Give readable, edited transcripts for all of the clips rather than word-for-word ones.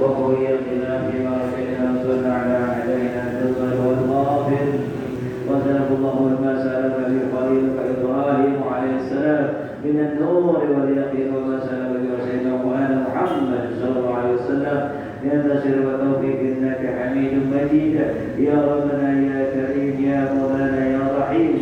وقويتنا فيما رجعنا وانصرنا على أعدائنا بالظهر والغافل وزاد الله ما سألك في خليلك إبراهيم عليه السلام من النور واليقين وما سألك به سيدنا مولانا محمد صلى الله عليه وسلم من النصر والتوفيق إنك حميد مجيد يا ربنا يا كريم يا مولانا يا رحيم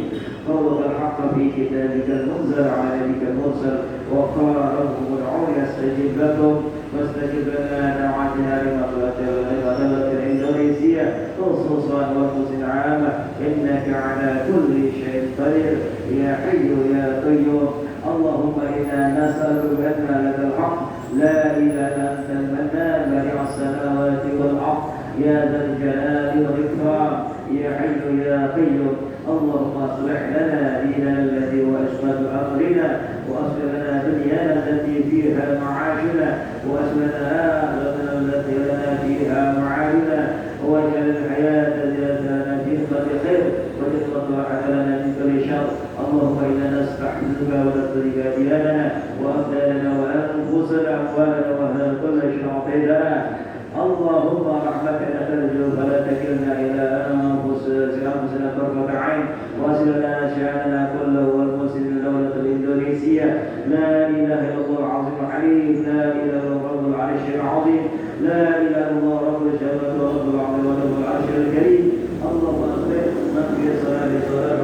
قولك الحق في كتابك المنزل على نبيك المرسل وقال ربكم ادعوا يستجب لكم واستجب لنا دعوتنا لمغفرة ولغلبة الإندونيسيا خصوصا وخصوص عامة إنك على كل شيء قدير يا حي يا قيوم اللهم إنا نسألك بأن لك الحق لا إله إلا أنت المنان بديع السماوات والأرض يا ذا الجلال والإكرام يا حي يا قيوم اللهم اصلح لنا ديننا الذي هو عصمة أمرنا واصلح لنا دنيانا التي فيها معاشنا واصلح لنا آخرتنا التي لنا فيها معادنا واجعل الحياة زيادة في كل خير واجعل راحة لنا من كل شر اللهم إنا نستحفظك ونسترك دياننا وأبداننا وأنفسنا وأموالنا وهذا كل شيء أعطيتنا اللهم رحمتك ترجو فلا تكلنا إلى أنفسنا طرفة عين واصل لنا شأننا كله والمسلم دولة الإندونيسيا لا إله إلا الله العظيم الحليم لا إله إلا الله رب العرش العظيم لا إله إلا الله رب الشهوات ورب العظيم ورب العرش الكريم اللهم أصلح من في صلاة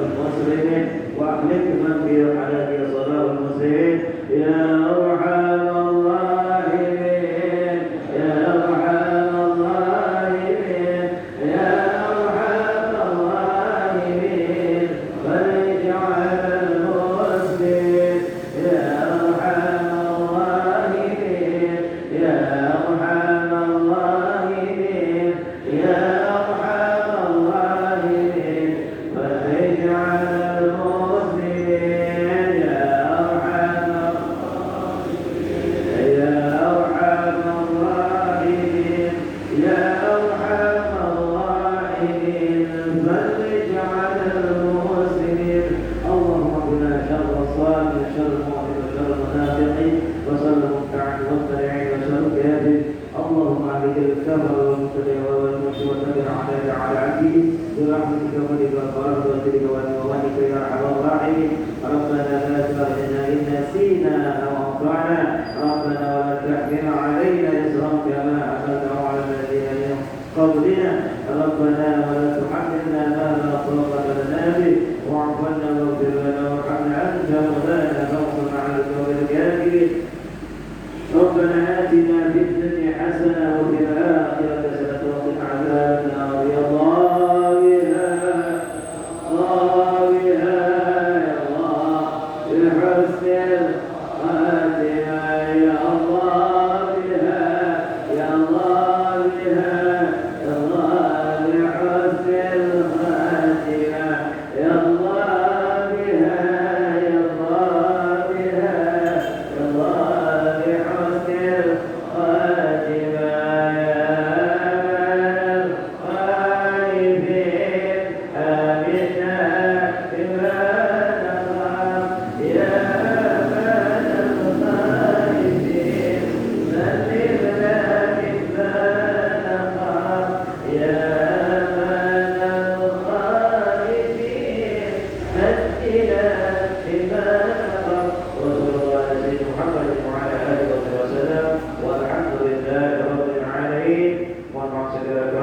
المسلمين وأحلك من في حالة صلاة المسلمين يا أرحم الراحمين يا أرحم الراحمين يا أرحم الراحمين فليجعل المسلمين يا أرحم الراحمين يا أرحم الراحمين يا أرحم الراحمين فليجعل المسلمين يا أرحم يا أرحم الراحمين يا أرحم الراحمين فليجعل المسلمين اللهم قنا شر الصالح شر المؤمن وشر المنافقين وشر المبتعد والطليعين وشر الكافر اللهم عليك الكفر والمبتدع والمشرك والقدر عليك على عبيد برحمتك ومنك وفرحك وذلك وانك يا ارحم الراحمين ربنا لا تؤاخذنا ان نسينا او اخطانا ربنا ولا تحمل علينا اصرا كما حملته على الذين من قبلنا ربنا ولا تحملنا ما لا طاقه لنا به واعف عنا واغفر لنا وارحمنا انت مولانا فانصرنا على القوم الكافرين ربنا آتنا في الدنيا حسنة وفي الآخرة حسنة وقنا عذاب النار يا الله بها الله بها يا الله بحسن الخاتمة يا الله بها يا الله بها يا الله بحسن الخاتمة يا الله بها يا الله بها يا الله بحسن الخاتمة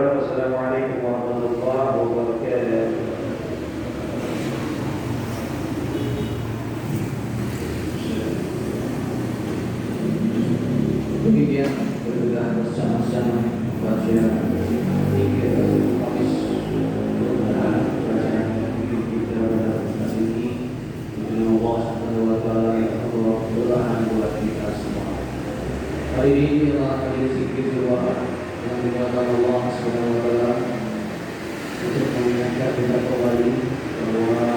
والسلام عليكم ورحمة الله وبركاته. Demikian sudah bersama-sama baca tiga hadis bacaan kita hari ini. Allah Subhanahu wa taala yang berdoa buat kita semua. Hari ini adalah hari zikir doa yang dibuatkan Allah Subhanahu wa taala untuk mengingatkan kita kembali bahwa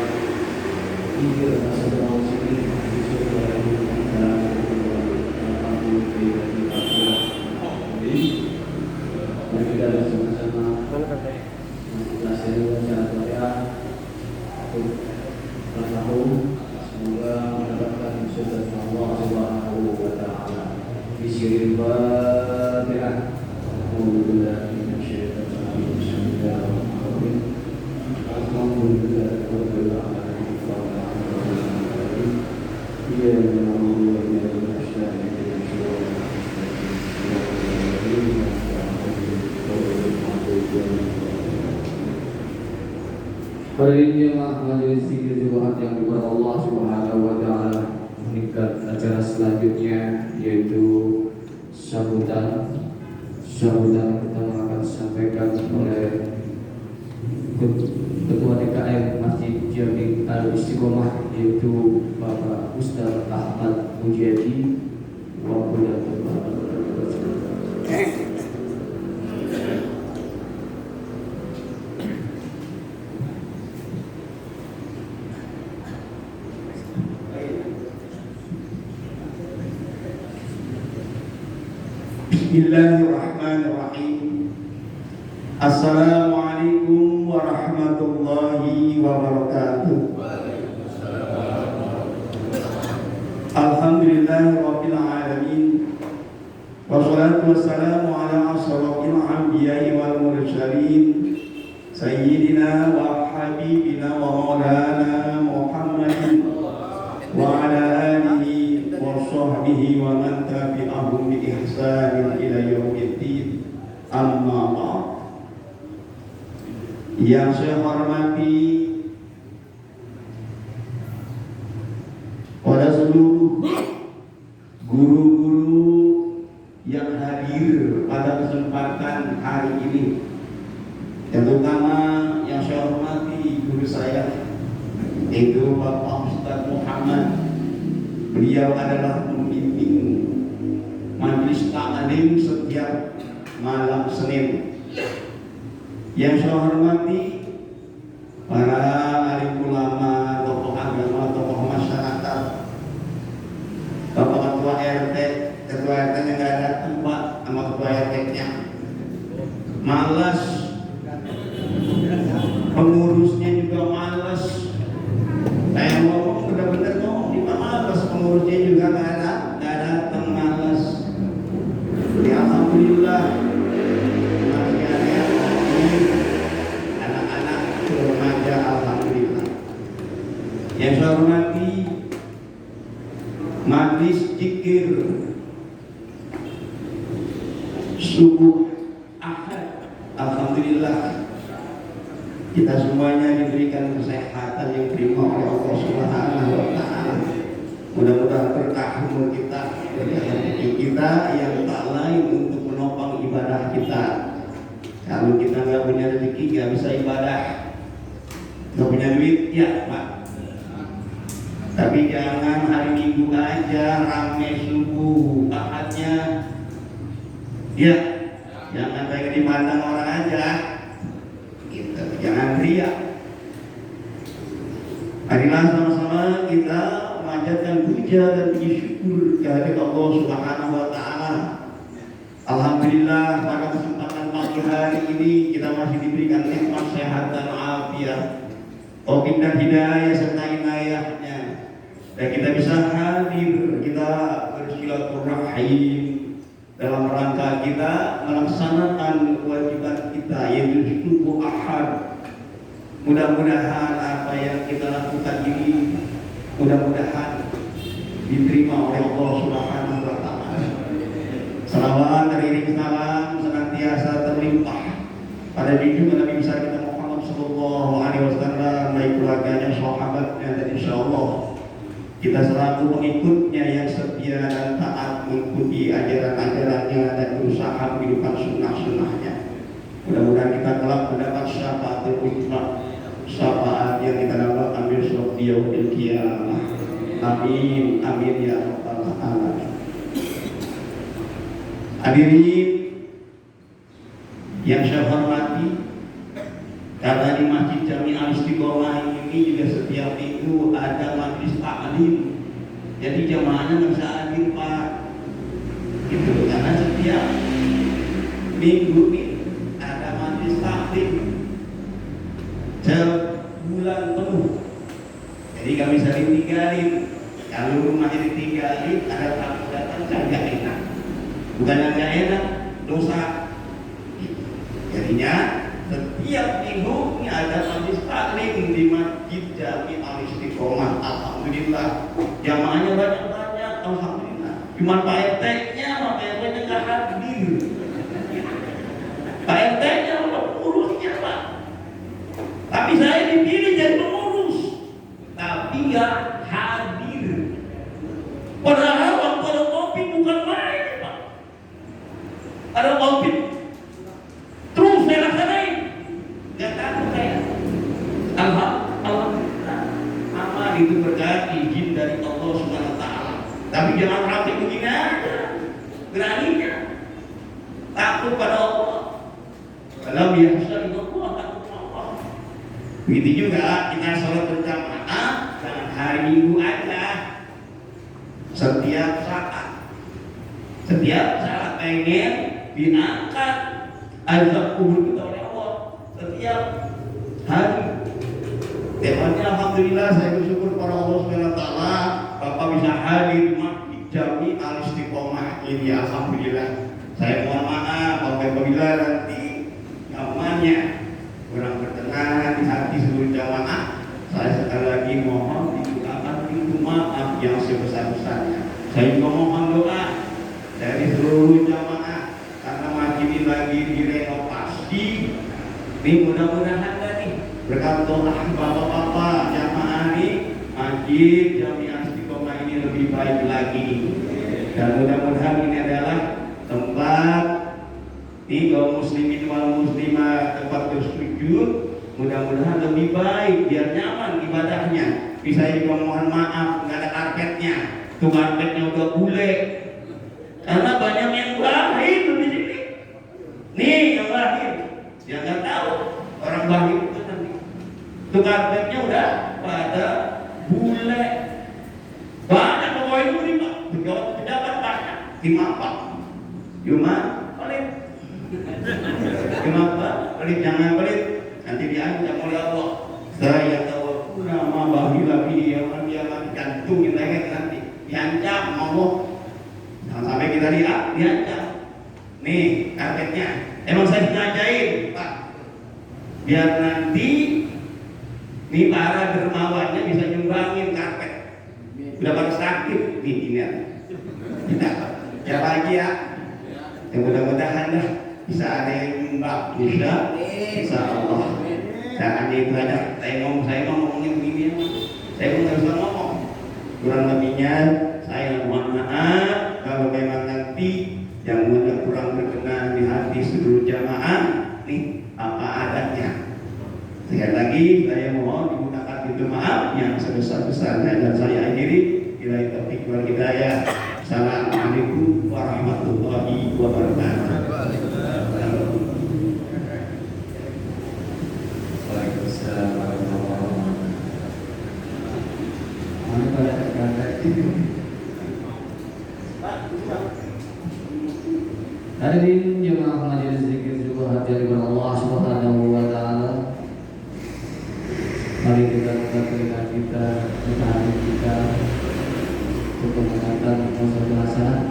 tiga masa tahun ini disuruh kita mari kita bersama-sama belajar baca untuk semoga mendapatkan surga Allah Subhanahu wa taala. Bismillahirrahmanirrahim. أعوذ بالله من الشيطان الرجيم بسم الله الرحمن الرحيم الحمد لله رب العالمين الرحيم إياك نعبد وإياك نستعين اهدنا الصراط المستقيم صراط الذين أنعمت عليهم. Hadirin jemaah majelis zikir Jumat yang diberkahi Allah Subhanahu wa taala, meningkat acara selanjutnya yaitu sambutan pertama akan disampaikan oleh Ketua DKM Masjid Jami Al Istiqomah yaitu Bapak Ustaz Ahmad Mujadi wa Bismillahirrahmanirrahim. Assalamualaikum warahmatullahi wabarakatuh. Alhamdulillahirabbil alamin. Wassalatu wassalamu ala asyrafil anbiya'i wal mursalin sayyidina wa habibina wa maulana Muhammadin wa ala alihi wa sahbihi wa man tabi'ahum bi ihsanin ila yaumiddin. Amma ba'd. Yang saya hormati pada seluruh guru-guru yang hadir pada kesempatan hari ini, yang terutama yang saya hormati guru saya yaitu Bapak Ustaz Muhammad. Beliau adalah pembimbing majelis taklim setiap malam Senin. Yang saya hormati para alim ulama, tokoh agama, tokoh masyarakat, Bapak Ketua RT, Ketua RT-nya nggak datang Pak, sama Ketua RT-nya malas, pengurusnya juga malas. Saya ngomong benar-benar ngomong juga malas, pengurusnya juga nggak datang, malas. Ya alhamdulillah masih ada yang anak-anak remaja, alhamdulillah. Yang saya hormati majlis zikir subuh Ahad, alhamdulillah kita semuanya diberikan kesehatan yang prima oleh Allah Subhanahu wa taala. Mudah-mudahan berkah umur kita, rezeki kita yang tak lain untuk menopang ibadah kita. Kalau kita nggak punya rezeki, nggak bisa ibadah. Nggak punya duit, ya Pak. Tapi jangan hari Minggu aja rame subuh Ahadnya. Ya, jangan pengen dipandang orang aja. Gitu. Jangan riak. Marilah sama-sama kita memanjatkan puja dan puji syukur kehadirat Allah Subhanahu wa taala. Alhamdulillah pada kesempatan pagi hari ini kita masih diberikan nikmat sehat dan afiat, taufik dan hidayah serta inayahnya, dan kita bisa hadir, kita bersilaturahim dalam rangka kita melaksanakan kewajiban kita yaitu subuh Ahad. Mudah-mudahan apa yang kita lakukan ini mudah-mudahan diterima oleh Allah Subhanahu wa taala. Salawat dari salam senantiasa terlimpah pada junjungan Nabi besar kita Muhammad sallallahu alaihi wasallam, baik keluarganya, sahabatnya, dan insyaallah kita selalu pengikutnya yang setia dan taat mengikuti ajaran-ajarannya dan berusaha menghidupkan sunnah-sunnahnya. Mudah-mudahan kita kelak mendapat syafaatul uzma, syafaat yang kita dapat ambil surat yaumil qiyamah. Amin, amin ya rabbal alamin. Hadirin yang saya hormati, karena di Masjid Jami Al Istiqomah ini juga setiap minggu ada majelis taklim. Jadi jamaahnya nggak bisa hadir Pak. Itu karena setiap minggu ini ada majelis taklim sebulan penuh. Jadi nggak bisa ditinggalin. Kalau rumahnya ditinggalin, ada tamu datang kan nggak enak. Bukan nggak enak, dosa. Mestinya setiap minggu ini ada majelis taklim di Masjid Jami Al-Istiqomah. Alhamdulillah, jamaahnya banyak-banyak. Alhamdulillah. Cuma Pak RT-nya nggak hadir. Pak RT-nya pengurusnya Pak. Tapi saya dipilih jadi pengurus, tapi nggak hadir. Padahal waktu ada COVID bukan main Pak. Ada COVID terus saya laksanain. Nggak takut saya. Alhamdulillah. Amal itu berkat izin dari Allah Subhanahu Wa Taala. Tapi jangan praktik begini aja. Beraninya takut pada Allah. Kalau biasa itu Allah takut Allah. Begitu juga kita sholat berjamaah jangan hari Minggu aja. Setiap saat pengen diangkat azab kubur kita oleh Allah setiap hari. Temanya alhamdulillah saya bersyukur pada Allah Subhanahu Wa Taala Bapak bisa hadir di Masjid Jami Al-Istiqomah ini alhamdulillah. Saya mohon maaf apabila nanti namanya kurang berkenan di hati seluruh jamaah. Saya sekali lagi mohon didoakan pintu maaf yang sebesar-besarnya. Saya juga mohon doa dari seluruh jamaah karena masjid ini lagi direnovasi. Ini mudah-mudahan tadi berkat doa bapak-bapak jamaah ini Masjid Jami Al-Istiqomah ini lebih baik lagi. Dan mudah-mudahan ini adalah tempat kaum muslimin wal muslimah tempat bersujud. Mudah-mudahan lebih baik biar nyaman ibadahnya. Bisa juga mohon maaf nggak ada karpetnya. Tuh karpetnya udah bule. Karena banyak yang lahir di sini. Nih yang lahir. Dia nggak tahu orang lahir itu nanti. Tuh karpetnya udah pada bule. Banyak pegawai negeri Pak. Pejabat banyak. Dimapang. Cuma pelit. Kenapa? Pelit jangan pelit. Nanti diancam oleh Allah. Saya tahu nama bahila yang dia gantungin leher nanti. Diancam Allah. Jangan sampai kita diancam. Nih karpetnya. Emang saya sengajain Pak. Biar nanti nih para dermawannya bisa nyumbangin karpet. Udah pada sakit nih ini. Kita ya lagi ya. Ya mudah-mudahan dah bisa ada yang nyumbang, insya Allah. Jangan itu aja. Saya ngomongnya begini, saya nggak bisa ngomong. Kurang lebihnya saya mohon maaf kalau memang nanti yang kurang berkenan di hati seluruh jamaah, nih apa adanya. Sekali lagi saya mohon digunakan pintu maaf yang sebesar-besarnya dan saya akhiri bila taufiq wal hidayah. Assalamualaikum warahmatullahi wabarakatuh. Waalaikumsalam warahmatullahi wabarakatuh. Hadirin jemaah majelis zikir juga hadirin Allah Subhanahu wa taala. Mari kita buka telinga kita, buka hati kita untuk mendengarkan masalah hasanah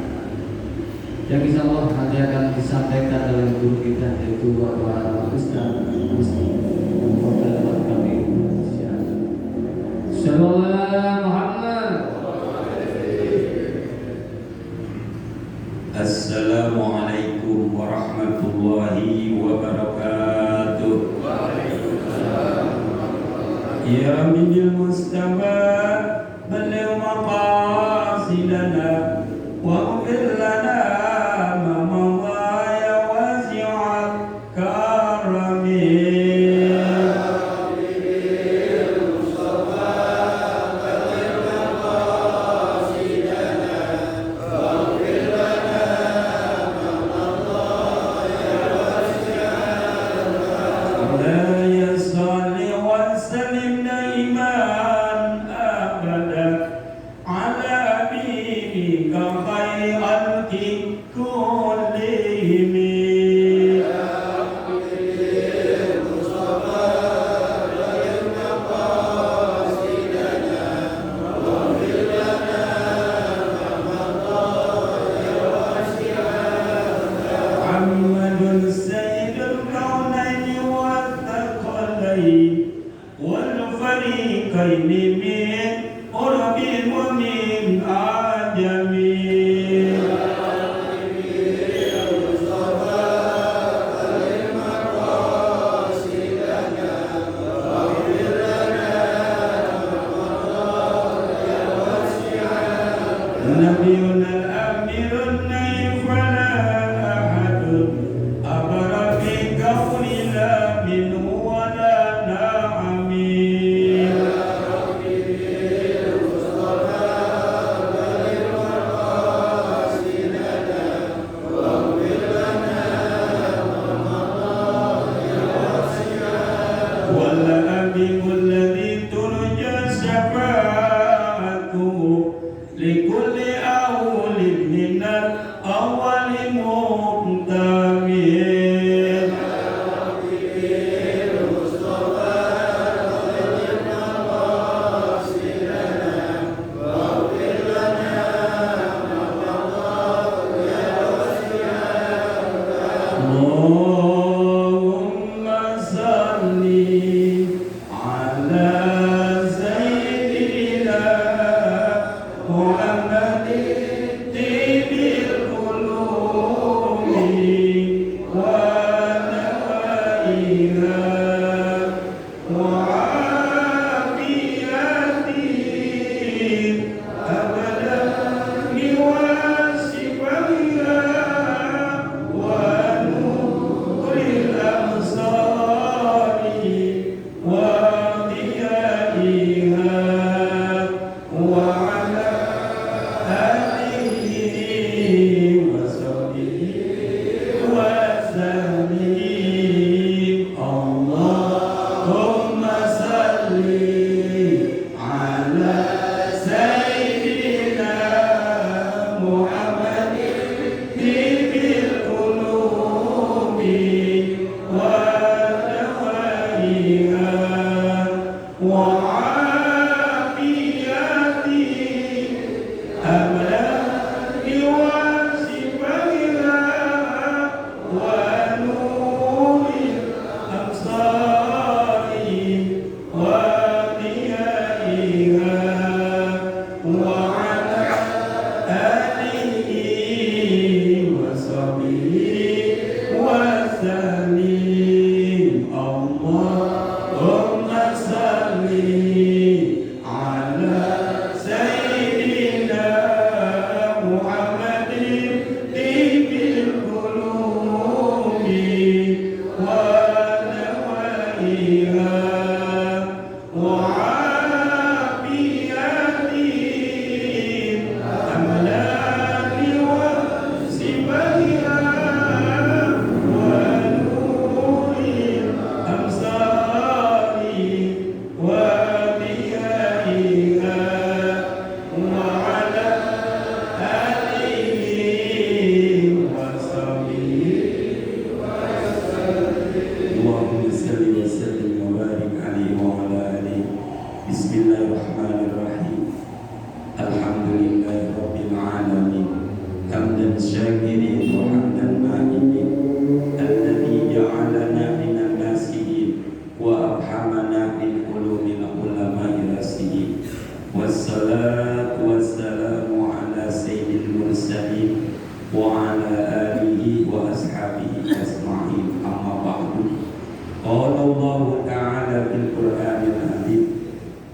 yang bisa Allah akan disampaikan dalam guru kita yaitu Bapak Ustaz Muslim Muhammad kami Sallallahu Muhammad. Assalamualaikum warahmatullahi wabarakatuh. Ya minil Mustafa baligh maqasidana waghfir lana ma madha ya wasi'al karami. الحبيب الذي ترجى شفاعته لكل أول من الأول مقتبل. اللهم صل على سيدنا محمد طيب القلوب ودوائها وعافيته أبدا وشفائها ونور الأبصار وضيائها وعلى آله وصحبه وسلم. اللهم صل على سيدنا محمد طيب القلوب ودوائها وعافيته أبدا وشفائها ونور الأبصار وضيائها وعلى آله وصحبه وسلم. اللهم صل على سيدنا محمد طيب القلوب ودوائها وعافيته أملاك وصفائها ونور الأبصار وضيائها وعلى آله وصحبه. اللهم صل وسلم وبارك عليه وعلى آله. بسم الله الرحمن الرحيم. الحمد لله رب العالمين حمدا شاكرين وحمدا مائلين الذي جعلنا من الناسين وأرحمنا بالقلوب العلماء الراسخين. والصلاة والسلام على سيد المرسلين وعلى آله وأصحابه أجمعين. أما بعد. قال الله تعالى في القرآن العظيم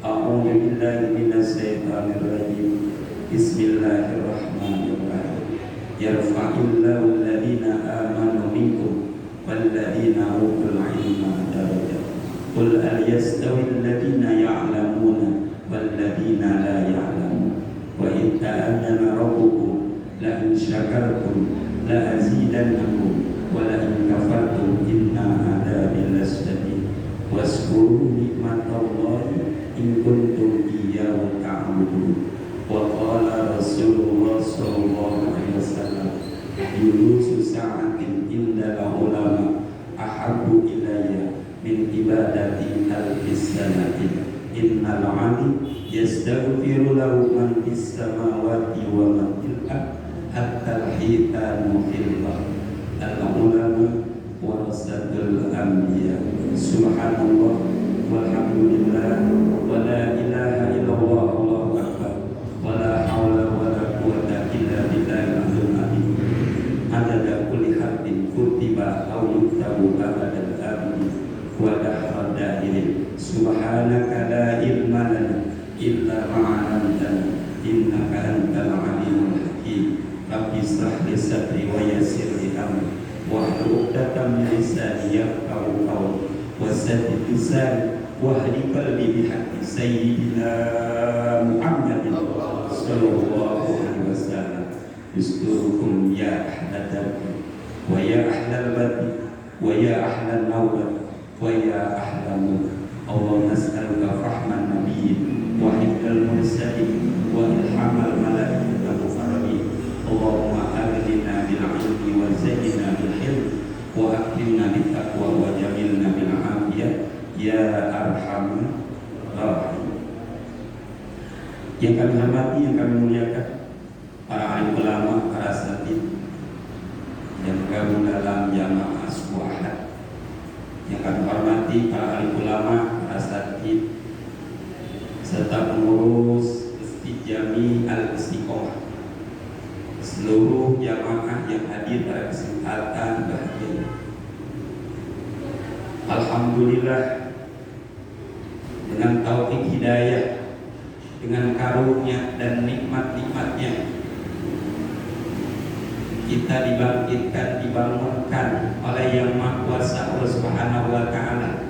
أعوذ بالله من الشيطان الرجيم بسم الله الرحمن الرحيم يرفع الله الذين آمنوا منكم والذين أوتوا العلم درجات قل هل يستوي الذين يعلمون والذين لا يعلمون وإذ تأذن ربكم لئن شكرتم لأزيدنكم ولئن كفرتم إن عذابي لشديد واذكروا نعمة الله إن كنتم إياه تعبدون. وقال رسول الله صلى الله عليه وسلم جلوس ساعة عند العلماء أحب إلي من عبادة ألف سنة. إن العالم يستغفر له من في السماوات ومن في الأرض حتى الحيتان في البحر. العلماء ورثة الأنبياء. سبحان الله والحمد لله ولا إله إلا الله الله أكبر ولا حول ولا قوة إلا بالله العلي العظيم. عدد كل حرف كتب أو يكتب أبد الآبد ودهر الدائر. سبحانك لا علم لنا إلا ما علمتنا إنك أنت العليم الحكيم. رب اشرح لي صدري ويسر لي أمري واحلل عقدة من لساني يفقهوا قولي وسدد لساني واهد قلبي بحق سيدنا محمد صلى الله عليه وسلم. يستركم يا أهل الدرب ويا أهل البدر ويا أهل النوبة ويا أهل النور Allahumma nas'aluka fahman nabiyyin wa hifdzal mursalin wa ilhamal malaikatil muqarrabin. Allahumma aghnina bil 'ilmi wa zayyinna bil hilm wa akrimna bit taqwa wa jamilna bil 'afiyah ya arhamar rahimin. Yang kami hormati, yang kami muliakan para alim ulama, para asatidz yang tergabung dalam jamaah Subuh Ahad. Yang kami hormati para alim ulama, para asatidz serta pengurus Masjid Jami Al-Istiqomah, seluruh jamaah yang hadir pada kesempatan bahagia. Alhamdulillah, dengan taufik hidayah, dengan karunia dan nikmat-nikmatnya, kita dibangkitkan, dibangunkan oleh Yang Maha Kuasa Allah Subhanahu wa Ta'ala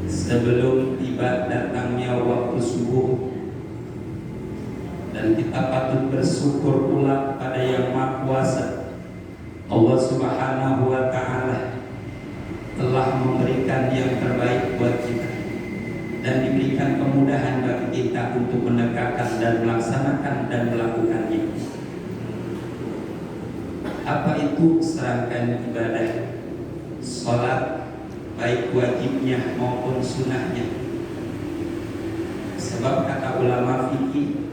sebelum tiba datangnya waktu subuh, dan kita patut bersyukur pula pada Yang Maha Kuasa Allah Subhanahu wa Ta'ala telah memberikan yang terbaik buat kita dan diberikan kemudahan bagi kita untuk menegakkan dan melaksanakan dan melakukannya. Apa itu serangkaian ibadah salat, baik wajibnya maupun sunnahnya? Sebab kata ulama fikih,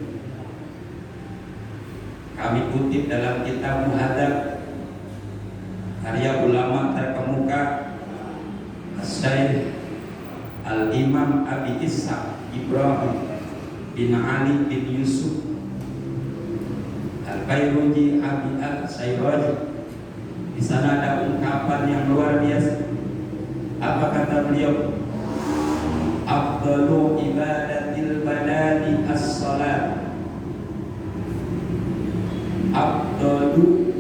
kami kutip dalam kitab Muhadzab karya ulama terkemuka Syekh Al-Imam Abi Ishaq Ibrahim bin Ali bin Yusuf Al-Bayruji Abi Al-Sayraji. Di sana ada ungkapan yang luar biasa. Apa kata beliau? Afdalu ibadatil badani as-salat. Afdalu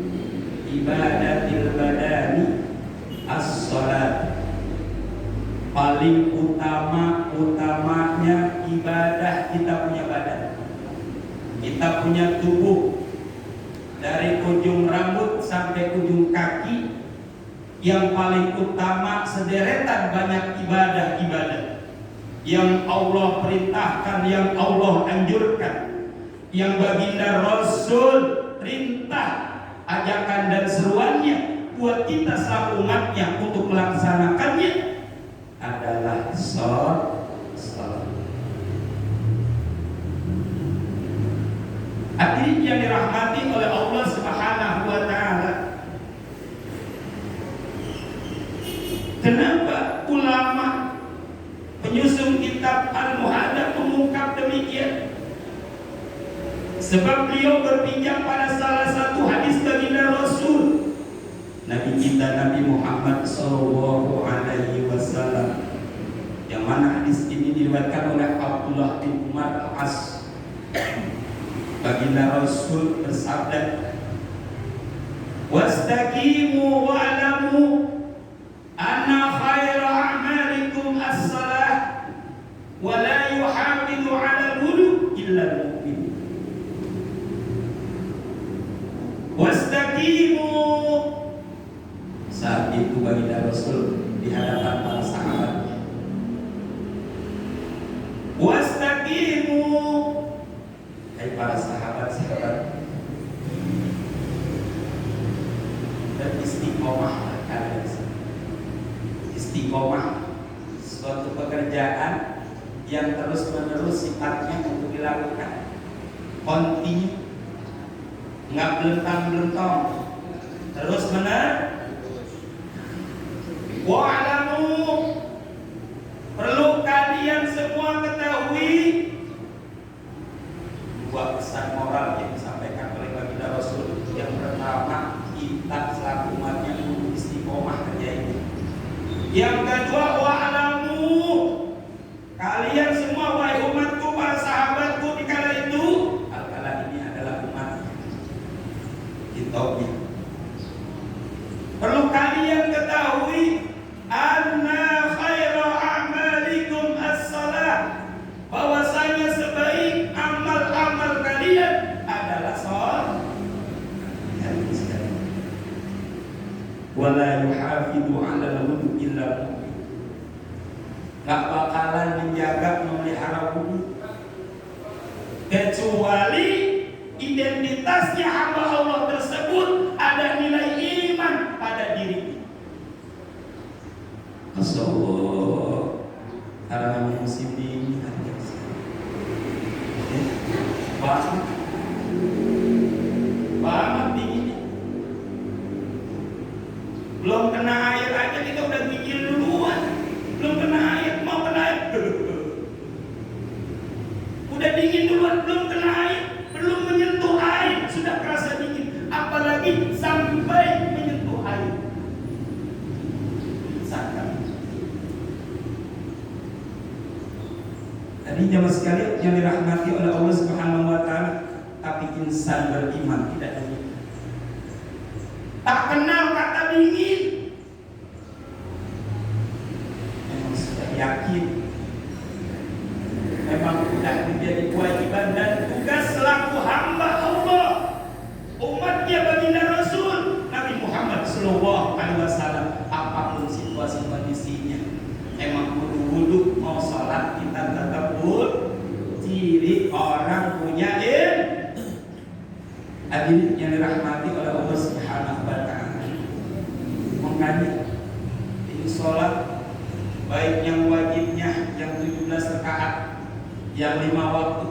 ibadatil badani as-salat. Paling utamanya ibadah kita punya badan, kita punya tubuh, dari ujung rambut sampai ujung kaki. Yang paling utama sederetan banyak ibadah-ibadah yang Allah perintahkan, yang Allah anjurkan, yang baginda Rasul perintah, ajakan dan seruannya buat kita selaku umatnya untuk melaksanakannya adalah salat. Hadirin yang dirahmati oleh Allah Subhanahu wa Ta'ala, kenapa ulama penyusun kitab Al-Muhadzab mengungkap demikian? Sebab beliau berpijak pada salah satu hadis baginda Rasul Nabi kita Nabi Muhammad sallallahu alaihi wasallam, yang mana hadis ini diriwayatkan oleh Abdullah bin Umar Al-As. Baginda Rasul bersabda, "Wastaqimu wa'lamu anna khaira a'malikum as-salah wa la yuhafidu 'ala al-wudu illa al-mu'min." Wastaqimu. Saat itu baginda Rasul di hadapan para sahabatnya, wastaqimu, hai para sahabat-sahabat, beristiqomah kalian. Istiqomah suatu pekerjaan yang terus-menerus sifatnya untuk dilakukan, continue, nggak belentang-belentong, terus-menerus. Wa'lamu, perlu kalian semua ketahui dua pesan moral yang disampaikan oleh baginda Rasul. Yang pertama, kita selaku umatnya untuk istiqomah kerja ini. Yang kedua, wa'lamu, kalian semua wahai umatku, para sahabatku di kala itu, kala ini adalah umat kita. Perlu kalian ketahui anna khaira a'malikum as-salah, bahwasanya sebaik amal-amal kalian adalah salat. Wala yuhafidu 'ala al-wudu illa mu'min. nggak bakalan menjaga memelihara wudu kecuali identitasnya hamba Allah tersebut ada nilai iman pada diri. Masyaallah, karena musim dingin banget dinginnya. Belum kena air aja kita udah gigil duluan. Belum kena air, mau kena air udah dingin duluan. Belum kena air, belum menyentuh air sudah kerasa dingin, apalagi sampai menyentuh air. Sangat. Tadi jamaah sekalian yang dirahmati oleh Allah Subhanahu wa taala, tapi insan beriman tidak dingin. Tak kenal kata dingin. Memang sudah yakin. Memang sudah menjadi kewajiban dan tugas selaku hamba Allah, umatnya baginda Rasul Nabi Muhammad Sallallahu Alaihi Wasallam. Apapun situasi kondisinya, emang wudu mau sholat kita tetap ciri orang punya hadirin yang dirahmati oleh Allah Subhanahu wa taala. Makanya ini sholat baik yang wajibnya yang 17 rakaat, yang 5 waktu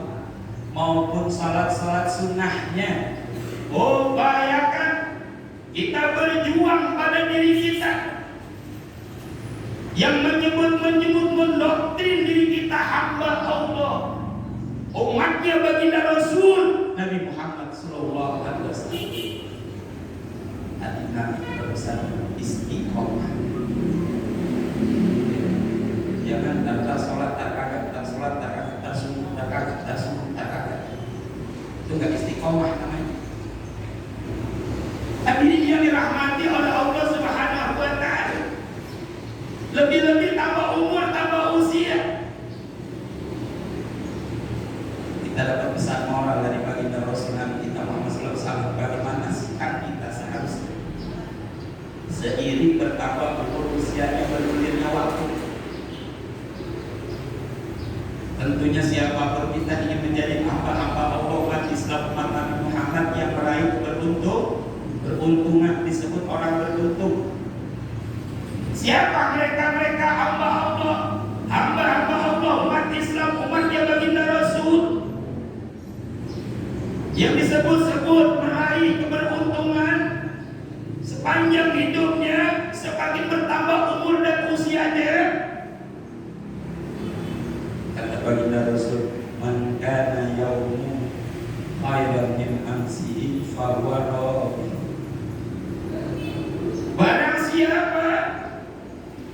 maupun sholat-sholat sunnahnya, upayakan kita berjuang pada diri kita yang menyebut mendoktrin diri kita hamba Allah, umatnya baginda Rasul Nabi Muhammad Sallallahu Alaihi Wasallam. Tadi Nabi berpesan istiqomah. Jangan tak sholat tak kaget, tak sholat tak kaget, tak sungguh tak kaget, tak sungguh tak kaget. Itu nggak istiqomah namanya. Tapi ini yang dirahmati oleh Allah Subhanahu wa taala. Lebih-lebih tambah umur, tambah usia. Kita dapat pesan moral dari baginda Rasulullah kita Muhammad SAW, bagaimana sikap kita seharusnya seiring bertambah umur usianya, bergulirnya waktu. Tentunya siapapun kita ingin menjadi hamba-hamba Allah, umat Islam, umat Nabi Muhammad yang meraih beruntungan, disebut orang beruntung. Siapa mereka hamba Allah, hamba-hamba Allah, umat Islam, umatnya baginda Rasul yang disebut-sebut meraih keberuntungan sepanjang hidupnya, semakin bertambah umur dan usianya. Kata baginda Rasul, man kana yaumu khairan min amsihi fa huwa rabi. Barang siapa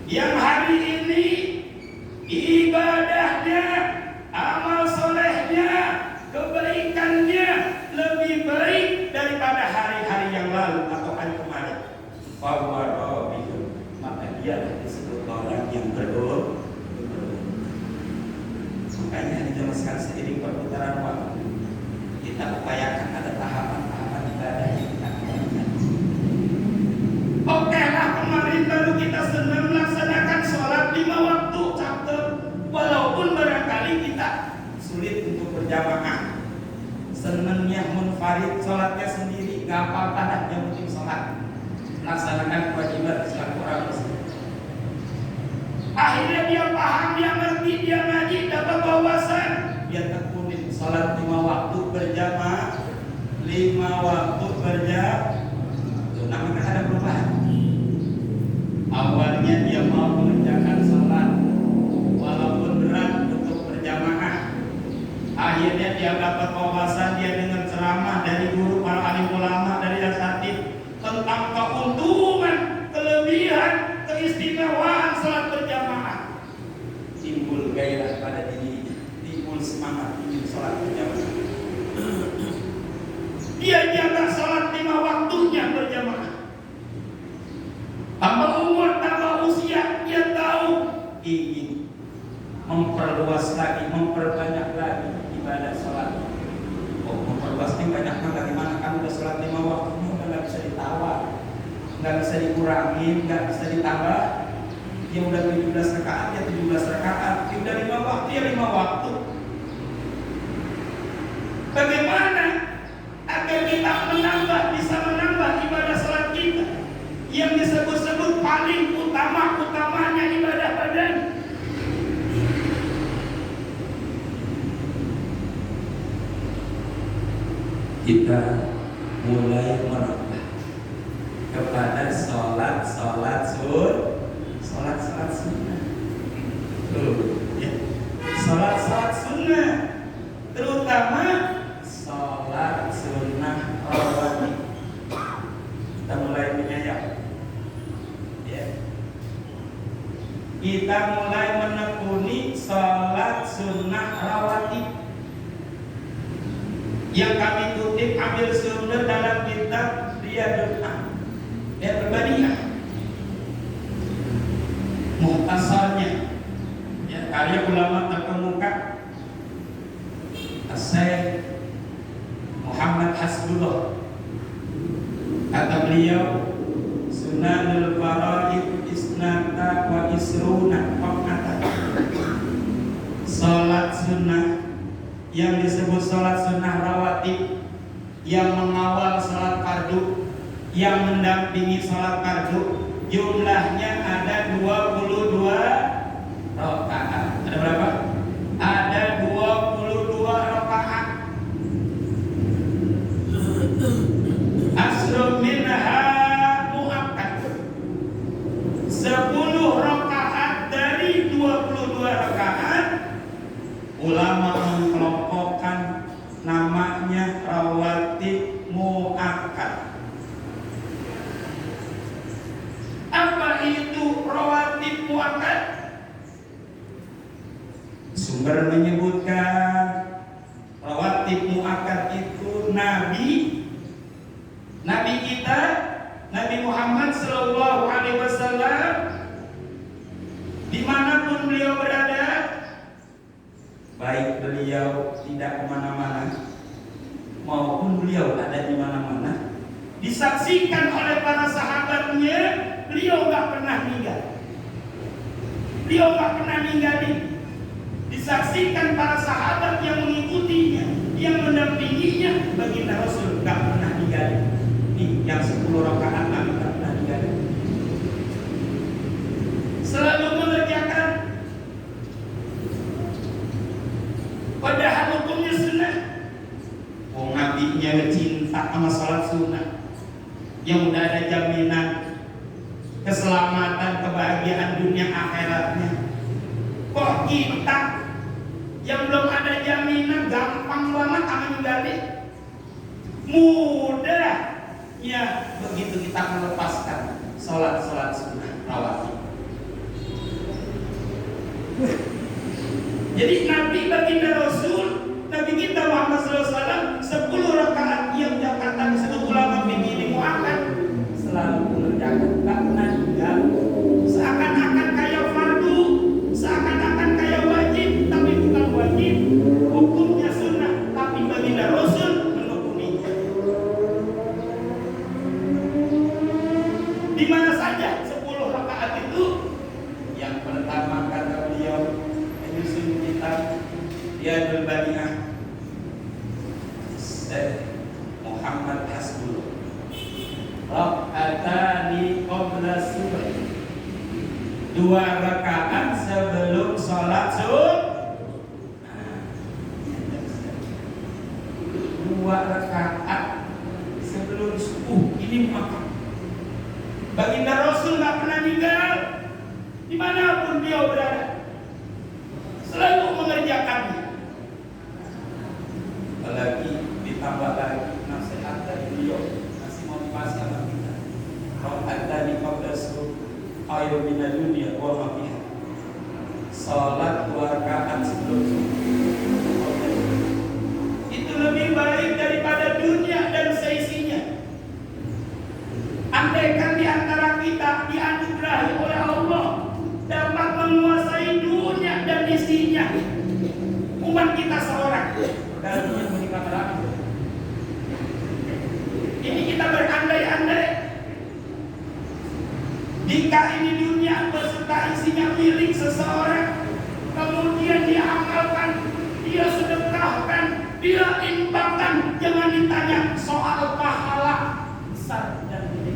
yang hari ini ibadahnya, amal solehnya, kebaikannya lebih baik daripada hari-hari yang lalu atau hari kemarin, maka dia disebut orang yang berdoa. Makanya di zaman sekarang seiring perputaran waktu, kita upayakan ada tahapan-tahapan ibadah yang kita lakukan. Oke lah, kemarin baru kita senang melaksanakan sholat 5 waktu, cakep. Walaupun barangkali kita sulit untuk berjamaah, senangnya munfarid, sholatnya sendiri, gak apa-apa dah, yang penting sholat, melaksanakan kewajiban selaku orang muslim. Akhirnya dia paham, dia ngerti, dia ngaji, dapat wawasan, dia tekunin sholat 5 waktu berjamaah, 5 waktu berjamaah. Namanya ada perubahan. Awalnya dia mau mengerjakan sholat walaupun berat untuk berjamaah. Akhirnya dia dapat wawasan, dia dengar ceramah dari guru para alim ulama, dari asatidz tentang keuntungan, kelebihan, keistimewaan sholat berjamaah. Timbul gairah pada dirinya, timbul semangat ingin sholat berjamaah. Dia jaga sholat 5 waktunya berjamaah. Tambah umur, tambah usia, dia tahu ingin memperluas lagi, memperbanyak lagi ibadah sholat. Oh, memperluasnya banyak mah bagaimana? Kan udah sholat 5 waktunya udah nggak bisa ditawar, nggak bisa dikurangi, nggak bisa ditambah. Dia udah 17 rakaat, ya 17 rakaat. Dia udah 5 waktu, ya 5 waktu. Bagaimana agar kita bisa menambah ibadah salat kita yang disebut-sebut paling utamanya ibadah badan? Kita mulai merambah kepada sholat sunnah. Sholat sunnah, terutama sholat sunnah rawatib. Kita mulai menyayang, ya. Kita mulai menekuni sholat sunnah rawatib yang kami kutip ambil sumber dalam kitab Riyadul Badiyah, muhtasarnya, ya, karya ulama terkemuka Syekh Muhammad Hasbullah. Kata beliau, Sunanul Faraid isnata wa isruna qamatan. Salat sunnah yang disebut salat sunnah rawatib, yang mengawal salat fardu, yang mendampingi salat fardu, jumlahnya ada 22 rakaat. Ada berapa? Ada 22 rakaat. Asrum minha muakkad. 10 rakaat dari 22 rakaat ulama mengelompokkan namanya rawatib muakkad. Apa itu rawatib muakkad? Sumber menyebutkan rawatib muakkad itu Nabi kita, Nabi Muhammad Sallallahu Alaihi Wasallam, dimanapun beliau berada, baik beliau tidak kemana-mana maupun beliau ada di mana-mana, disaksikan oleh para sahabatnya, beliau nggak pernah ninggalin. Disaksikan para sahabat yang mengikutinya, yang mendampinginya, baginda Rasul nggak pernah ninggalin. Nih, yang 10 rakaat Nabi nggak pernah ninggalin. Selalu mengerjakan. Padahal hukumnya sunnah. Nabinya cinta sama salat sunnah, yang udah ada jaminan keselamatan, kebahagiaan dunia akhiratnya. Kok kita yang belum ada jaminan gampang banget meninggalin? Mudah ya begitu kita melepaskan salat sunnah rawatib. Jadi Nabi baginda Rasul, Nabi kita Muhammad SAW 10 rakaat yang Jakarta disebut ulama begini muakkad, selalu mengerjakan, tak pernah tinggal. Seakan-akan kayak fardu, seakan-akan kayak wajib, tapi bukan wajib. Hukumnya sunnah, tapi baginda Rasul menekuninya. Di mana saja 10 rakaat itu. Yang pertama kata beliau, menyusun kitab Riyadul Badiyah, Syekh Muhammad Hasbullah, raka'atani qabla subh, 2 rakaat sebelum salat subuh. 2 rakaat sebelum subuh. Ini maka baginda Rasul nggak pernah tinggal dimanapun beliau berada, selalu mengerjakannya. Apalagi ditambah lagi nasihat dari beliau, kasih motivasi sama kita. Raka'atani qabla subuh khairun minad dunya wa ma fiha. Salat 2 rakaat sebelum subuh itu lebih baik daripada dunia dan seisinya. Andaikan di antara kita dianugerahi oleh Allah dapat menguasai dunia dan isinya, umat kita seorang dalam dunia menikah berapa? Ini kita berandai-andai. Jika ini dunia beserta isinya milik seseorang, kemudian dia amalkan, dia sedekahkan, dia infakkan, jangan ditanya soal pahala besar dan gede.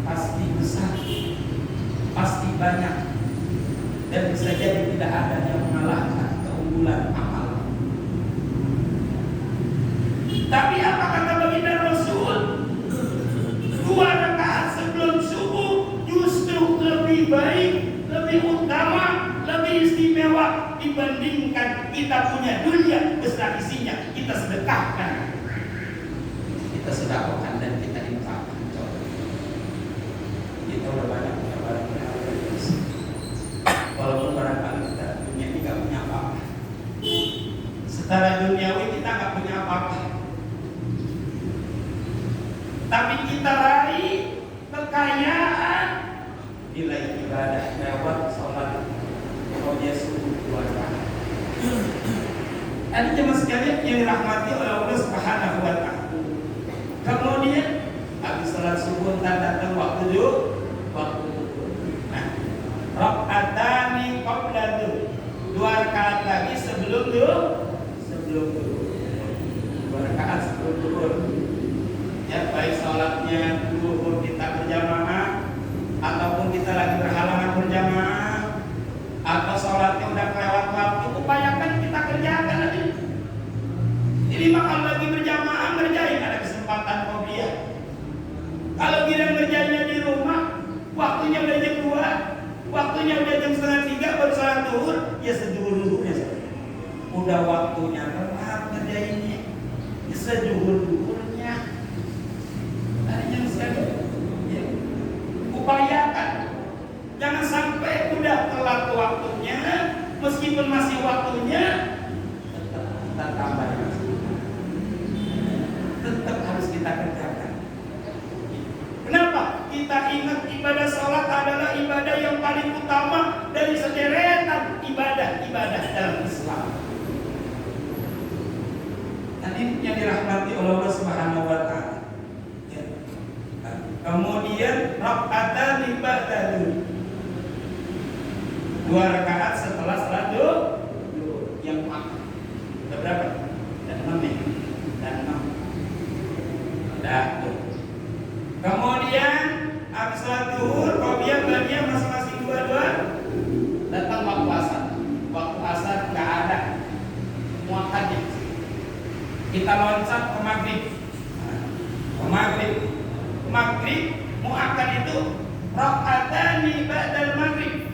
Pasti besar, pasti banyak, dan bisa jadi tidak ada yang mengalahkan keunggulan amal. Tapi apa kata baginda Rasul? 2 rakaat sebelum subuh justru lebih baik, lebih utama, lebih istimewa dibandingkan kita punya dunia besar isinya, kita sedekahkan, kita sedekahkan dan kita infakkan. Kita udah banyak punya barang walaupun barangkali kita dunia ini gak punya apa-apa. Secara duniawi kita gak punya apa-apa, tapi kita raih kekayaan nilai ibadah lewat sholat Rojah subuh 2 rakaat. Ada jemaah sekalian yang dirahmati oleh Allah Subhanahu wa Ta'ala. Kemudian habis sholat subuh datang waktu nah, rakaatani qabla duhur, 2 rakaat lagi sebelum duhur, 2 rakaat sebelum duhur. Ya, baik sholatnya duhur kita berjamaah ataupun kita lagi berhalangan berjamaah, atau sholatnya udah kelewat waktu, upayakan kita kerjakan lagi. Jadi kalau lagi berjamaah ngerjain, ada kesempatan qobliyah. Kalau kita ngerjainnya di rumah, waktunya udah jam 2, waktunya udah jam 2:30 baru sholat duhur, ya seduhur-duhurnya. Udah waktunya telat ngerjainnya, ya seduhur-duhurnya. Ya, upayakan jangan sampai udah telat waktunya, meskipun masih waktunya tetap tambah, tetap harus kita kerjakan. Kenapa? Kita ingat ibadah sholat adalah ibadah yang paling utama dari sederetan ibadah-ibadah dalam Islam. Tadi yang dirahmati oleh Allah Subhanahu wa Ta'ala. Kemudian rakaatan ba'da duhur, 2 rakaat setelah salat duhur yang makan. Ada berapa? Ada 6 ya? Ada 6. Ada tuh. Kemudian habis salat duhur, qobliyah ba'diyah masing-masing 2. Datang waktu asar. Waktu asar enggak ada muakannya. Kita loncat ke maghrib. Maghrib muakkad itu rakaatani ba'dal maghrib,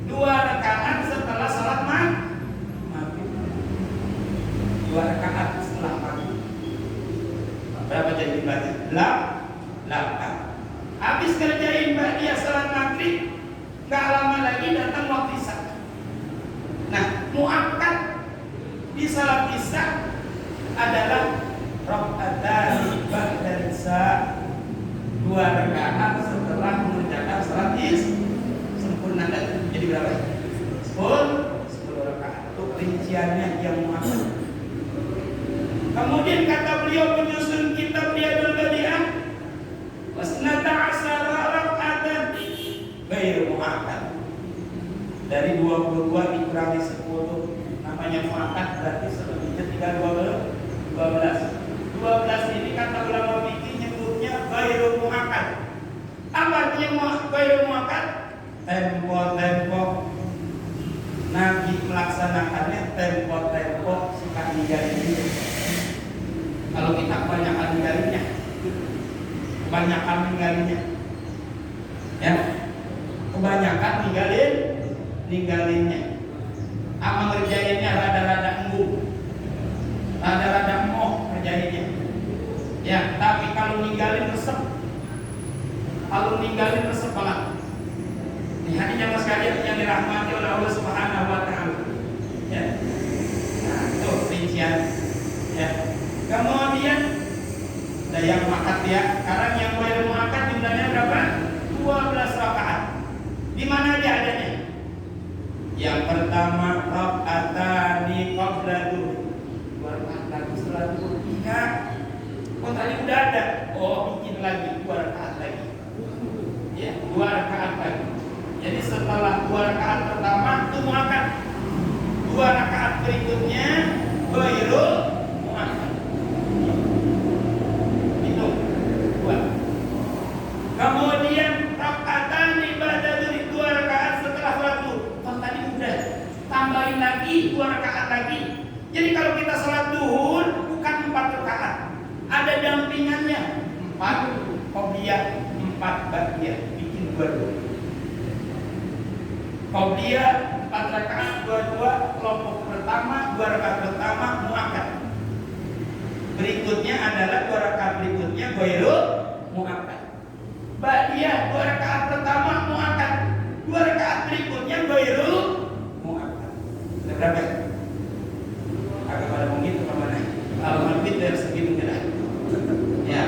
2 rakaat setelah salat maghrib. 2 rakaat setelah maghrib. Berapa jadi berarti? 8. Habis kerjain ba'diyah salat maghrib, enggak lama lagi datang waktu isya. Nah, muakkad di salat isya adalah rakaatani ba'dal isya, 2 rakaat setelah mengerjakan salat isya sempurna. Jadi berapa? 10 rakaat. Itu rinciannya yang muakkad. Kemudian kata beliau penyusun kitab Riyadul Badi'ah, wasnata asyara rakaatan ghairu muakkad. Dari 22 dikurangi 10 namanya muakkad, berarti selebihnya 12. 12 ini kata ulama fikih nyebutnya ghairu muakkad. Apa artinya ghairu muakkad? Tempo Nabi melaksanakannya tempo suka ninggalinnya. Kalau kita kebanyakan ninggalinnya, ya, kebanyakan ninggalinnya. Apa ngerjainnya rada-rada embung, rada-rada moh ngerjainnya. Ya, tapi kalau ninggalin resep banget. Ini hadiah sekalian yang dirahmati oleh Allah Subhanahu wa Ta'ala. Ya. Nah, itu rincian. Ya. Kemudian ada yang muakkad ya. Sekarang yang ghairu muakkad jumlahnya berapa? 12 rakaat. Di mana dia adanya? Yang pertama rakaatani qabla duhur, 2 rakaat lagi setelah duhur. Iya. Oh tadi udah ada. Oh bikin lagi. Jadi setelah 2 rakaat pertama itu muakkad, 2 rakaat berikutnya ghairul muakkad. Itu 2. Kemudian rakaatan ibadah dari 2 rakaat setelah sholat zuhur. Kalau tadi udah tambahin lagi 2 rakaat lagi. Jadi kalau kita sholat zuhur bukan 4 rakaat, ada dampingannya 4 qobliyah, 4 ba'diyah, bikin 2. Qobliyah 4 rakaat 2 kelompok pertama, 2 rakaat pertama muakkad. Berikutnya adalah 2 rakaat berikutnya ghairul muakkad. Ba'diyah 2 rakaat pertama muakkad, 2 rakaat berikutnya ghairul muakkad. Ada berapa? Agak pada mungkin kemana? Kalau lebih dari segitu tidak. Ya.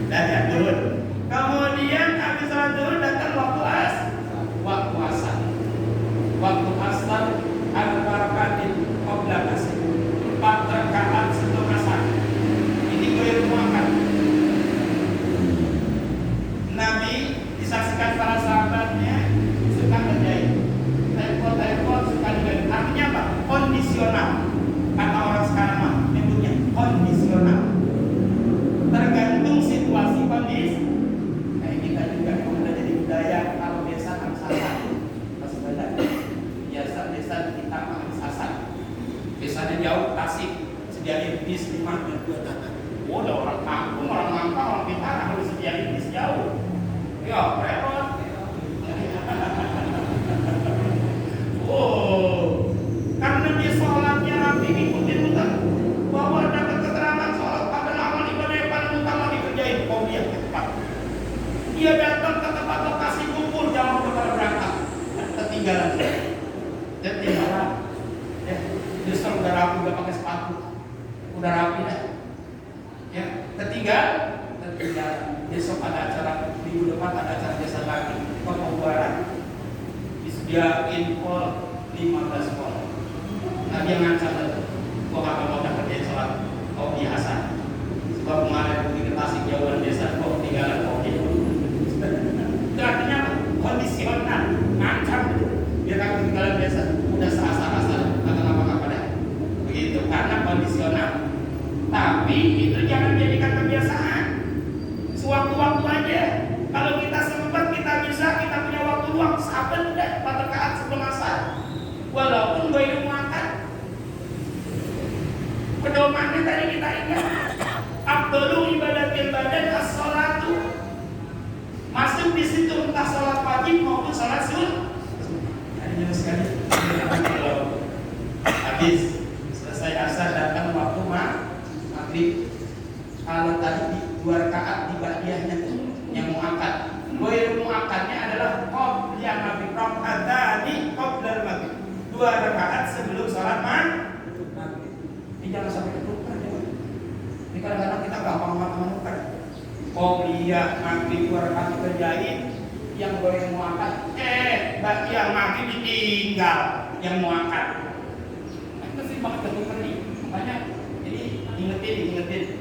Dan ya turun. Kemudian habis sholat zuhur datang waktu asar. Waktu asar ada barakatin qabla asar. 4 rakaat sebelum asar. Ini ghairul muakkad. Nabi disaksikan para sahabatnya suka kerjain telepon suka kerjain. Artinya apa? Kondisional. Kata orang sekarang mah menyebutnya kondisional. Tergantung situasi kondisi. Kayak kita juga udah jadi budaya kalau biasa kan sasar. Pas banyak biasa kita makan sasar. Biasanya jauh Tasik sediain bis 5 dan 2 tangan. Oh, ada orang kampung, orang Mangka, orang Pintar harus sediain bis jauh. Ya, repot. Oh, karena dia sholatnya rapi ngikutin mutan. Bahwa dapat keterangan sholat pada amal ibadah yang paling utama dikerjain qobliyah cepat. Dia datang ke tempat lokasi kumpul jam berapa berangkat. Ketinggalan. Ya, justru udah rapi, udah pakai sepatu, udah rapi dah. Ya, ketinggalan. Besok ada acara, minggu depan ada acara jasa lagi, pembubaran. Disediain kol 15 kol. Nah dia ngancam itu, gua kagak mau kerjain sholat kau biasa. Sebab kemarin pergi ke Tasik jauhan desa, kok tinggalan kopi. Itu artinya apa? Kondisional, ngancam itu. Dia kagak tinggalan desa, udah asal-asal, kagak apa-apa dah. Begitu, karena kondisional. Tapi itu jangan jadikan kebiasaan. Sewaktu-waktu aja. Kalau kita sempat, kita bisa, kita punya waktu luang, sahabat udah 4 rakaat sebelum asar. Walaupun ghairul muakkad. Pedomannya tadi kita ingat. Afdhalu ibadatil badan as-sholatu. Masuk di situ entah sholat wajib maupun sholat sunnah. Hanya sekali. Habis selesai asar datang waktu maghrib. Kalau tadi 2 rakaat di ba'diyahnya yang muakkad. Ghairul muakkadnya adalah qobliyah maghrib, rakaatani qabla maghrib. 2 rakaat sebelum sholat maghrib. Ini jangan sampai ketukar ya. Ini kadang-kadang kita gampang menukar. Qobliyah maghrib 2 rakaat dikerjain, yang ghairul muakkad ba'diyah maghrib ditinggal yang muakkad. Nah, itu sih banget ketukar nih. Makanya jadi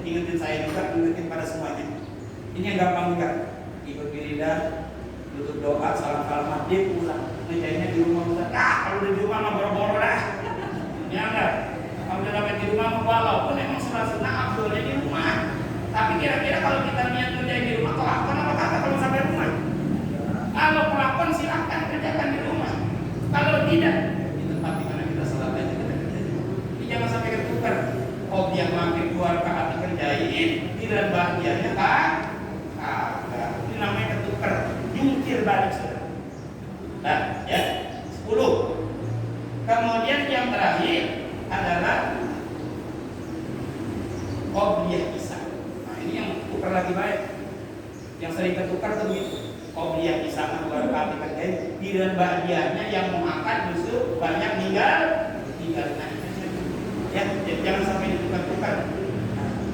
ingetin saya juga, ingetin pada semuanya. Ini yang gampang juga. Ikut wiridan, tutup doa, salam-salaman, dia pulang. Ngerjainnya di rumah Ustaz. Kalau udah di rumah mah boro-boro dah. Ya enggak? Kalau udah dapat di rumah, walaupun emang sunnah afdhalnya di rumah. Tapi kira-kira kalau kita niat ngerjain di rumah, kelakon apa kagak kalau sampai rumah? Kalau kelakon silahkan kerjakan di rumah. Kalau tidak, di tempat di mana kita salat aja kita kerjain. Ini jangan sampai ketukar. Qobliyah maghrib 2 rakaat dikerjain, dan ba'diyahnya kan? Ini namanya ketukar, jungkir balik saudara. Nah, ya 10. Kemudian yang terakhir adalah qobliyah isya. Nah ini yang tukar lagi baik. Yang sering ketukar tuh begitu. Qobliyah isya 2 rakaat dikerjain, dan ba'diyahnya yang muakkad justru banyak tinggal. Ya, jangan sampai ditukar-tukar.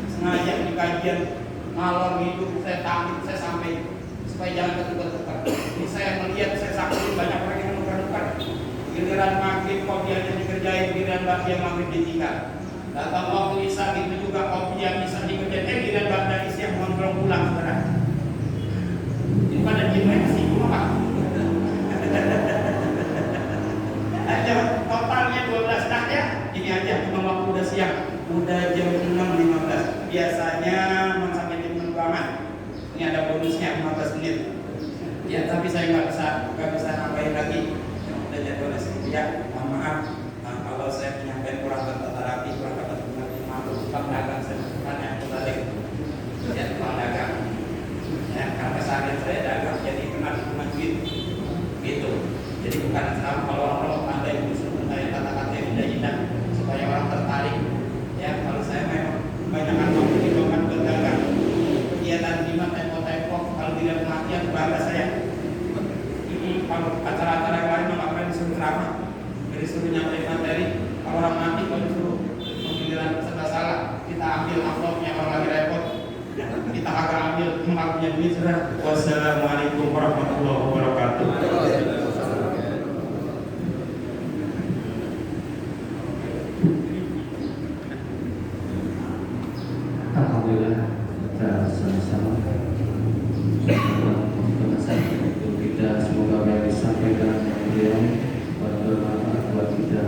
Sengaja di kajian ngalor hidup saya takut saya sampai supaya jangan ketukar-tukar. Ini saya melihat, saya saksikan banyak orang yang tukar-tukar. Giliran maghrib qobliyahnya dikerjain, giliran ba'diyah maghrib ditinggal. Datang waktu isya itu juga qobliyah isya dikerjain, giliran ba'diyah isya belum pulang saudara. Ini pada gimana sih? asalnya 12 nah ya. Ini aja cuma waktu udah siang, udah jam 6.15. Biasanya sampai jam 6 aman. Ini ada bonusnya 15 menit. Ya tapi saya nggak bisa nambahin lagi. Udah jadwalnya segitu ya. Mohon maaf kalau saya menyampaikan kurang tertata rapi, kurang dapat maklum dagang saya tanya balik. Ya tukang dagang. Ya karena kesalahan saya dagang jadi kena duit gitu. Jadi bukan sama kalau orang ada yang disuruh saya kata-kata yang indah-indah supaya orang tertarik. Ya kalau saya memang banyak waktu dilakukan berdagang kegiatan lima tempo-tempo kalau tidak kematian bangga saya. Kalau acara-acara yang lain nggak pernah disuruh ceramah, disuruh nyampein materi. Kalau orang mati kalau disuruh pemilihan serba salah, kita ambil amplopnya orang lagi repot, kita agak ambil mengakunya duit sudah. Wassalamualaikum warahmatullahi wabarakatuh. Alhamdulillah kita sama-sama untuk kita semoga apa yang disampaikan beliau bermanfaat buat kita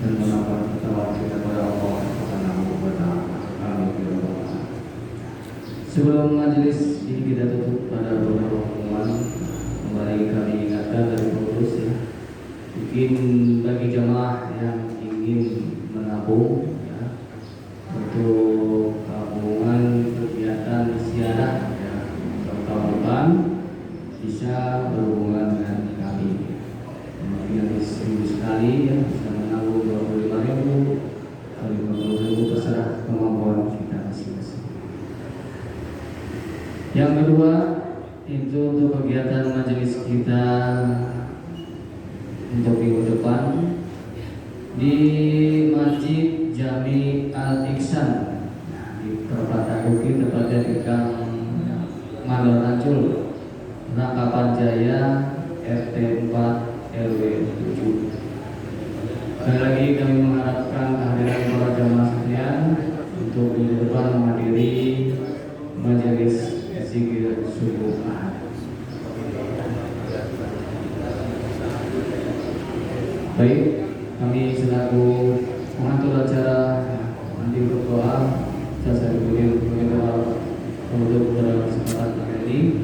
dan menambah ketakwaan kita kepada Allah Subhanahu wa taala. Amin. Sebelum majelis ini kita tutup pada beberapa pengumuman, kembali kami ingatkan dari pengurus ya, mungkin bagi jamaah yang ingin menabung ya, untuk tabungan kegiatan ziarah ya, tahun depan bisa berhubungan dengan kami. Mungkin nanti seminggu sekali ya, bisa menabung 25.000 kali 50.000 terserah kemampuan kita masing-masing. Yang kedua itu untuk kegiatan majelis kita untuk minggu depan di Masjid Jami Al-Iksan di perempatan Bukit, tepatnya di Gang Mandor Ancul, Rangkapan Jaya, RT 4 RW 7. Sekali lagi kami mengharapkan kehadiran para jamaah sekalian untuk minggu depan menghadiri majelis zikir subuh Ahad. Baik, kami selaku mengatur acara nanti berdoa. Saya diberi berdoa untuk pada kesempatan kali ini.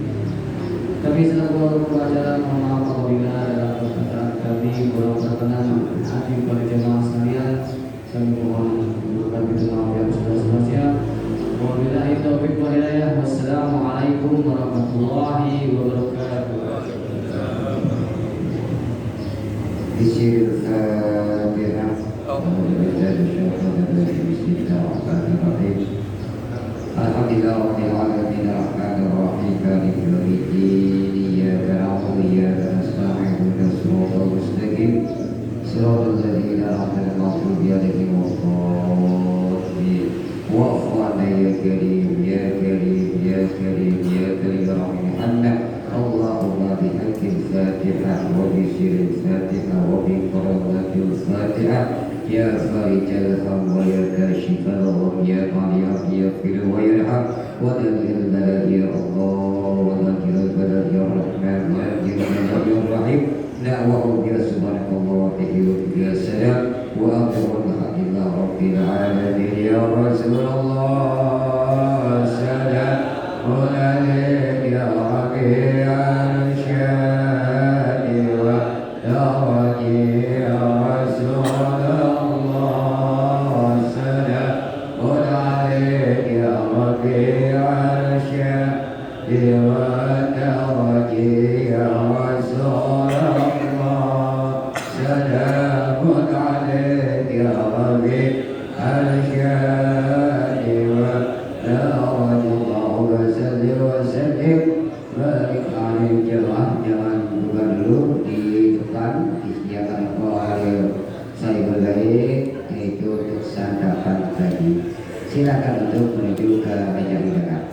Kami selaku acara mohon maaf apabila dalam perkataan kami kurang berkenan hati para jemaah sekalian. Kami mohon untuk kami maaf yang sebesar-besarnya. Wabillahi taufiq wal hidayah. Wassalamualaikum warahmatullahi wabarakatuh. Bismillahirrahmanirrahim. Alhamdulillah rabbil alamin arrahmanir rahim maliki yaumiddin iyyaka na'budu wa iyyaka nasta'in ihdinas siratal mustaqim siratal ladzina an'amta 'alaihim wa'fu 'anna ya karim ya karim ya karim ya karim rahimahna Allahumma bihaqqil Fatihah wa bi sirril Fatihah wa bi qara'atil Fatihah ya farijal ham wa ya kashifal gham ya qadiyah ya fil wa yarham wa dalil balad ya Allah wa dalil balad ya Rahman wa dalil balad ya Rahim na'wa'u bi subhanallahi wa bihi wa salam wa aqwa alhamdulillah rabbil alamin ya Rasulullah salamun alayka ya Rabbi al-syadi wa ya Rabbi ya Rasulullah salamun alayka ya Rabbi al-syadi wa ya Rabbi ya Rasulullah salamun alayka ya Rabbi al-syadi wa ya Rasulullah salli wa sallim barik alaihi jamaah. Jangan buka dulu di depan disediakan oleh saya berbaik yaitu untuk santapan tadi. Silakan untuk menuju ke meja hidangan.